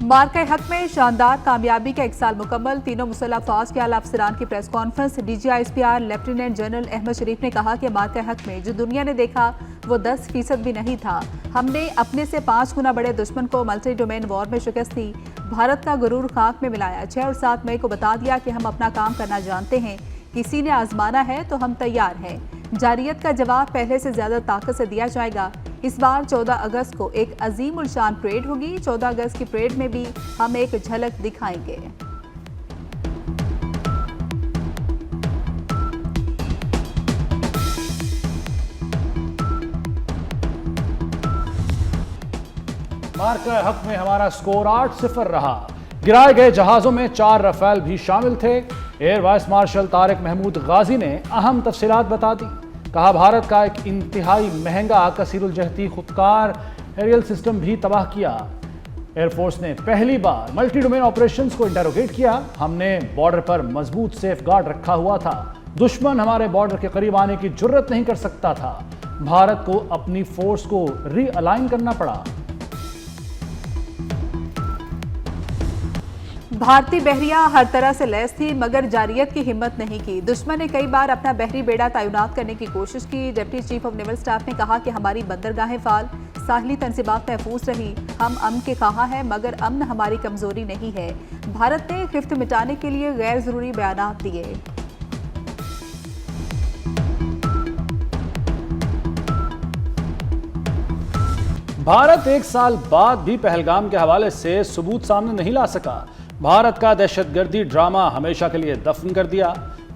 मार्का हक में शानदार कामयाबी का 1 साल मुकम्मल। तीनों मुसल्लह अफवाज के आला अफसरान की press conference. DGISPR lieutenant general Ahmed Sharif ने कहा कि मार्का हक में जो दुनिया ने देखा वो 10% भी नहीं था। हमने अपने से 5 गुना बड़े दुश्मन को मल्टी डोमेन वॉर में शिकस्त दी। भारत का गुरूर खाक में मिलाया। 6 और 7 मई को बता दिया कि हम अपना काम करना जानते हैं। किसी ने आजमाना है तो हम तैयार हैं। जारियत का जवाब पहले से ज्यादा ताकत से दिया जाएगा। इस बार 14 अगस्त को एक अजीम उल शान परेड होगी। 14 अगस्त की परेड में भी हम एक झलक दिखाएंगे। मार्का हक में हमारा स्कोर 8-0 रहा। गिराए गए जहाजों में 4 रफेल भी शामिल थे। Air vice marshal Tariq Mahmood Ghazi ने अहम तफसीलात बता दी। कहा, भारत का एक इंतहाई महंगा कसीरुल जहती खुदकार एरियल सिस्टम भी तबाह किया। एयरफोर्स ने पहली बार मल्टी डोमेन ऑपरेशंस को इंटरोगेट किया। हमने बॉर्डर पर मजबूत सेफ गार्ड रखा हुआ था। दुश्मन हमारे बॉर्डर के करीब आने की जुर्रत नहीं कर सकता था। भारत को अपनी फोर्स को रीअलाइन करना पड़ा। भारतीय बहरिया हर तरह से लैस थी मगर जारियत की हिम्मत नहीं की। दुश्मन ने कई बार अपना बहरी बेड़ा तैनात करने की कोशिश की। Deputy chief of naval staff ने कहा कि हमारी बंदरगाहें फाल, साहली तंसीबात महफूज रही। हम अमन के ख्वाह हैं मगर अमन हमारी कमजोरी नहीं है। भारत ने खिफ्त मिटाने के लिए गैर जरूरी बयानात दिए। भारत 1 साल बाद भी पहलगाम के हवाले से सबूत सामने नहीं ला सका। भारत का दहशतगर्दी ड्रामा हमेशा के लिए दफन कर दिया।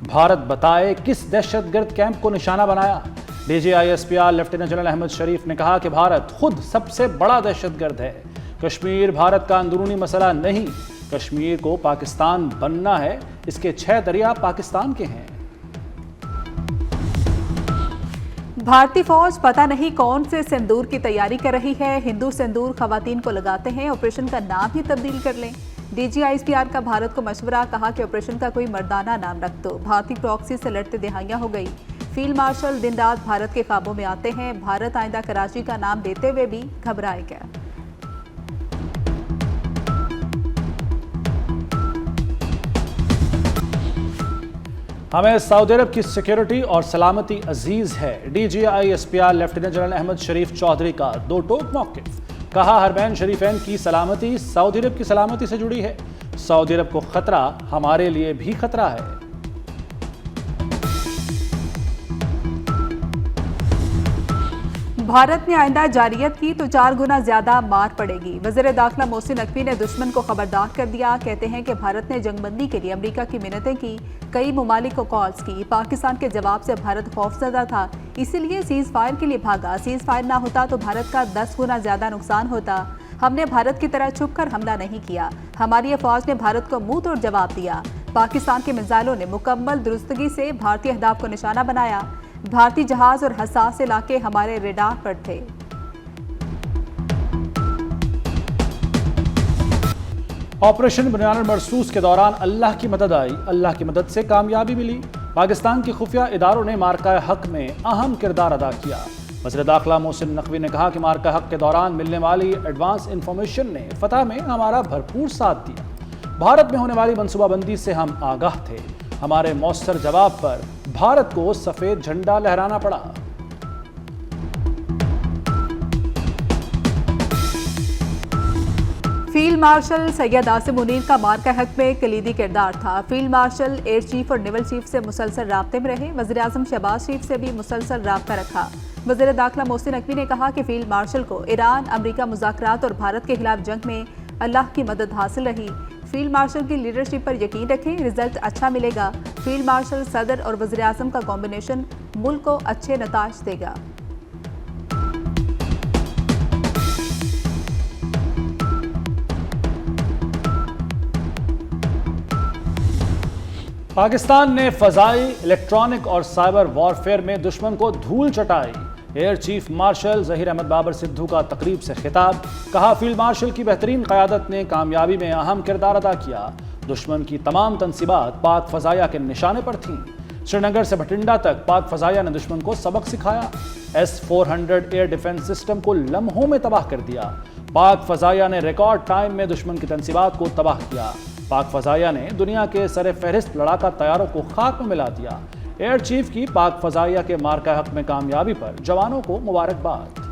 भारत बताए किस दहशतगर्द कैंप को निशाना बनाया। DGISPR lieutenant general Ahmed Sharif ने कहा कि भारत खुद सबसे बड़ा दहशतगर्द है। कश्मीर भारत का अंदरूनी मसला नहीं, कश्मीर को पाकिस्तान बनना है। इसके 6 दरिया पाकिस्तान के हैं। भारतीय फौज पता नहीं कौन से सिंदूर की तैयारी कर रही है। हिंदू सिंदूर खवातीन को लगाते हैं, ऑपरेशन का नाम ही तब्दील कर लें। DGISPR का भारत को मशवरा। कहा कि ऑपरेशन का कोई मर्दाना नाम रख दो। भारतीय प्रॉक्सी से लड़ते दिहाइयां हो गई। फील्ड मार्शल दिन रात भारत के ख्वाबों में आते हैं। भारत आइंदा कराची का नाम देते हुए भी घबराएगा। हमें सऊदी अरब की सिक्योरिटी और सलामती अजीज है। DGISPR लेफ्टिनेंट जनरल अहमद शरीफ चौधरी का दो टोक मौक़िफ़। कहा, हरमैन शरीफैन की सलामती सऊदी अरब की सलामती से जुड़ी है। सऊदी अरब को खतरा हमारे लिए भी खतरा है। भारत ने आइंदा जारियत की तो 4 गुना ज्यादा मार पड़ेगी। वज़ीर दाखिला मोहसिन नकवी ने दुश्मन को खबरदार कर दिया। कहते हैं कि भारत ने जंगबंदी के लिए अमेरिका की मिन्नतें की, कई ममालिक को कॉल्स की। पाकिस्तान के जवाब से भारत खौफजदा था, इसीलिए सीज फायर के लिए भागा। सीज फायर ना होता तो भारत का 10 गुना ज्यादा नुकसान होता। हमने भारत की तरह छुप कर हमला नहीं किया। हमारी अफवाज ने भारत को मुंह तोड़ जवाब दिया। पाकिस्तान के मिसाइलों ने मुकम्मल दुरुस्तगी से भारतीय अहदाफ को निशाना बनाया। भारतीय जहाज और हसास इलाके हमारे रेडार पर थे। ऑपरेशन बुनियान मरसूस के दौरान अल्लाह की मदद आई। अल्लाह की मदद से कामयाबी मिली। पाकिस्तान की खुफिया इदारों ने मार्का हक में अहम किरदार अदा किया। वज़ीर दाखिला मोहसिन नकवी ने कहा कि मार्का हक के दौरान मिलने वाली एडवांस इंफॉर्मेशन ने फतह में हमारा भरपूर साथ दिया। भारत में होने वाली मनसूबाबंदी से हम आगाह थे। हमारे मौसर जवाब पर भारत को सफेद झंडा लहराना पड़ा। फील्ड मार्शल सैयद आसिम मुनीर का मार्का हक में कलीदी किरदार था। फील्ड मार्शल एयर चीफ और नेवल चीफ से मुसलसल राब्ते में रहे। वज़ीर आज़म शहबाज शरीफ से भी मुसलसल राब्ता रखा। वज़ीर दाखिला मोहसिन नकवी ने कहा कि फील्ड मार्शल को ईरान अमरीका मुज़ाकरात और भारत के खिलाफ जंग में अल्लाह की मदद हासिल रही। फील्ड मार्शल की लीडरशिप पर यकीन रखें, रिजल्ट अच्छा मिलेगा। फील्ड मार्शल सदर और वज़ीर आज़म का कॉम्बिनेशन मुल्क को अच्छे नताज देगा। पाकिस्तान ने फ़ज़ाई, इलेक्ट्रॉनिक और साइबर वॉरफेयर में दुश्मन को धूल चटाई। Air chief marshal Zaheer Ahmed Babar Sidhu का तकरीब से खिताब। कहा, फील्ड मार्शल की बेहतरीन क़यादत ने कामयाबी में अहम किरदार अदा किया। दुश्मन की तमाम तनसीबात पाक फ़ज़ाया के निशाने पर थीं। श्रीनगर से भटिंडा तक पाक फ़ज़ाया ने दुश्मन को सबक सिखाया। S-400 एयर डिफेंस सिस्टम को लम्हों में तबाह कर दिया। पाक फजाइया ने रिकॉर्ड टाइम में दुश्मन की तंसीबात को तबाह किया। पाक फजाइया ने दुनिया के सरे फहरिस्त लड़ाका तैयारों को खाक में मिला दिया। एयर चीफ की पाक फजाइया के मार्का हक में कामयाबी पर जवानों को मुबारकबाद।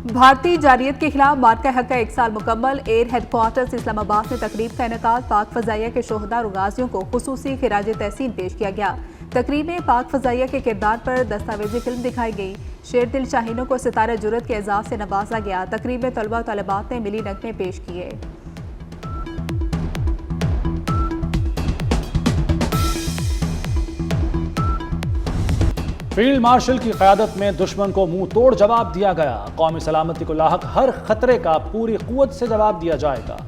भारतीय जारियत के खिलाफ मार्का हक का 1 साल मुकम्मल। एयर हेडक्वार्टर्स इस्लामाबाद में तकरीब का इनेकाद। पाक फजाइया के शोहदा और गाजियों को खुसूसी खिराज तहसीन पेश किया गया। तकरीब में पाक फजाइया के किरदार पर दस्तावेजी फिल्म दिखाई गई। शेर दिल शाहीनों को सितारे जुर्रत के एजाज से नवाजा गया। तकरीब में तलबा और तलबात ने मिली नगमे पेश किए। फील्ड मार्शल की क़यादत में दुश्मन को मुंह तोड़ जवाब दिया गया। कौमी सलामती को लाहक हर खतरे का पूरी कुव्वत से जवाब दिया जाएगा।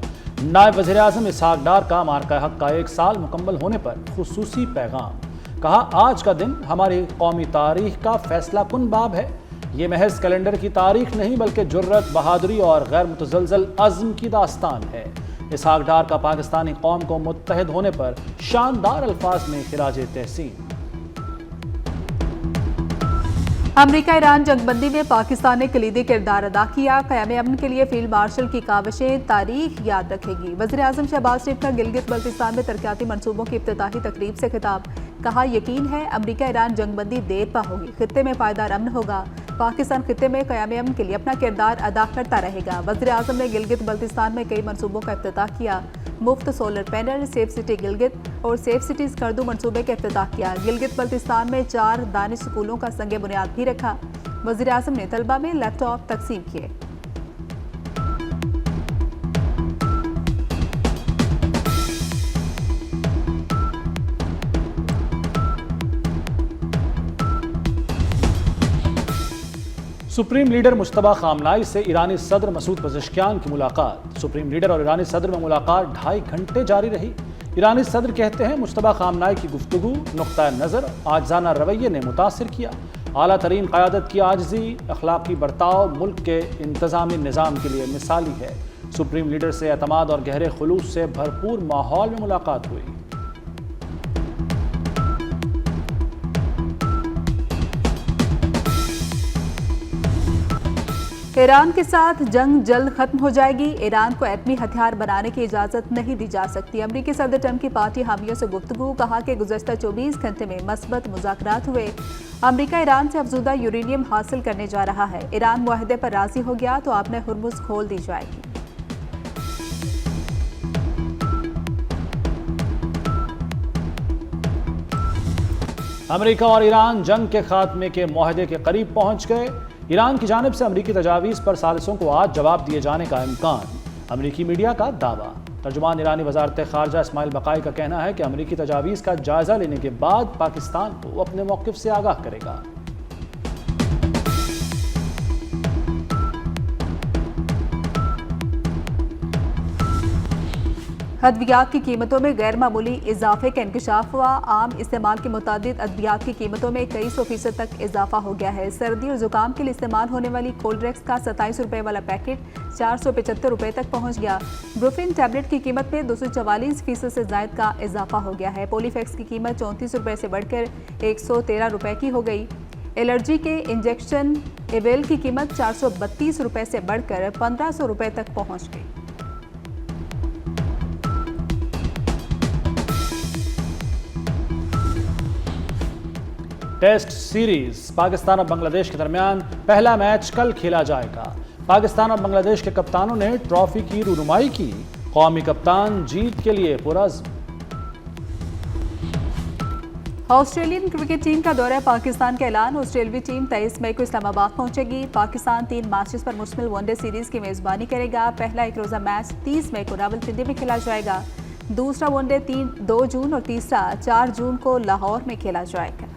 नायब वज़ीर आज़म इसहाक डार का मार्का हक का 1 साल मुकम्मल होने पर खुसूसी पैगाम। कहा, आज का दिन हमारी कौमी तारीख का फैसला कुन बाब है। ये महज कैलेंडर की तारीख नहीं बल्कि जुर्रत, बहादुरी और गैर मुतज़लज़ल अज़्म की दास्तान है। इसहाक डार का पाकिस्तानी कौम को मुत्तहिद होने पर शानदार अल्फाज में खिराज तहसीन। अमरीका ईरान जंगबंदी में पाकिस्तान ने कलीदी किरदार अदा किया। क़याम अमन के लिए फील्ड मार्शल की काविशें तारीख याद रखेगी। वज़ीर आज़म शहबाज शरीफ का गिलगित बल्तिस्तान में तरक्याती मनसूबों की इफ्तिताही तकरीब से खिताब। कहा, यकीन है अमरीका ईरान जंगबंदी देर पा होगी, खित्ते में पायदार अमन होगा। पाकिस्तान खित्ते में क़याम अमन के लिए अपना किरदार अदा करता रहेगा। वज़ीर आज़म ने गिलगित बल्तिस्तान में कई मनसूबों का इफ्तिताह किया। मुफ्त solar panel, safe city Gilgit और सेफ सिटी स्कर्दू मनसूबे का इफ्तिताह किया। गिलगित बल्तिस्तान में 4 दानिश स्कूलों का संगे बुनियाद भी रखा। वज़ीर आज़म ने तलबा में लैपटॉप तकसीम किए। सुप्रीम लीडर मुश्तबा खामनाई से ईरानी सदर मसूद पज़ेश्कियान की मुलाकात। सुप्रीम लीडर और ईरानी सदर में मुलाकात 2.5 घंटे जारी रही। ईरानी सदर कहते हैं, मुश्तबा खामनाई की गुफ्तगू नुक्ता नज़र आजाना रवैये ने मुतासिर किया। आला तरीन क़यादत की आजिज़ी, अखलाकी बर्ताव मुल्क के इंतज़ामी निज़ाम के लिए मिसाली है। सुप्रीम लीडर से एतमाद और गहरे खुलूस से भरपूर माहौल में मुलाकात हुई। ईरान के साथ जंग जल्द खत्म हो जाएगी। ईरान को एटमी हथियार बनाने की इजाजत नहीं दी जा सकती। अमरीकी सदर ट्रंप की पार्टी हामियों से गुफ्तगू। कहा कि गुज़श्ता 24 घंटे में मस्बत मुज़ाकरात हुए। अमरीका ईरान से अफज़ूदा यूरेनियम हासिल करने जा रहा है। ईरान मुआहदे पर राजी हो गया तो आपने हुर्मुज़ खोल दी जाएगी। अमरीका और ईरान जंग के खात्मे के मुआहदे के करीब पहुंच गए। ईरान की जानिब से अमरीकी तजावीज़ पर सालिसों को आज जवाब दिए जाने का इम्कान। अमरीकी मीडिया का दावा। तर्जुमान ईरानी वज़ारत ख़ारजा इस्माइल बक़ाई का कहना है कि अमरीकी तजावीज़ का जायज़ा लेने के बाद पाकिस्तान को अपने मौक़िफ़ से आगाह करेगा। अद्वियात की कीमतों में गैर मामूली इजाफे का इंकशाफ हुआ। आम इस्तेमाल के मुताबिक अद्वियात की कीमतों में कई 100% तक इजाफा हो गया है। सर्दी और जुकाम के लिए इस्तेमाल होने वाली कोल्ड ड्रिंक्स का 27 रुपये वाला पैकेट 475 रुपये तक पहुंच गया। ब्रूफिन टैबलेट की कीमत में 244% से ज़ायद का इजाफा हो गया है। पोलीफैक्स की कीमत 34 रुपये से बढ़कर 113 रुपये की हो गई। एलर्जी के इंजेक्शन एवेल की कीमत 432 रुपये से बढ़कर 1500 रुपये तक पहुँच गई। टेस्ट सीरीज पाकिस्तान और बांग्लादेश के दरमियान पहला मैच कल खेला जाएगा। पाकिस्तान और बांग्लादेश के कप्तानों ने ट्रॉफी की रुनुमाई की। कौमी कप्तान जीत के लिए पुरज़्म। ऑस्ट्रेलियन क्रिकेट टीम का दौरा पाकिस्तान का ऐलान। ऑस्ट्रेलियाई टीम 23 मई को इस्लामाबाद पहुंचेगी। पाकिस्तान 3 मैचेस पर मुश्तमिल वनडे सीरीज की मेजबानी करेगा। पहला एक रोज़ा मैच 30 मई को रावलपिंडी में खेला जाएगा। दूसरा वनडे 2 जून और तीसरा 4 जून को लाहौर में खेला जाएगा।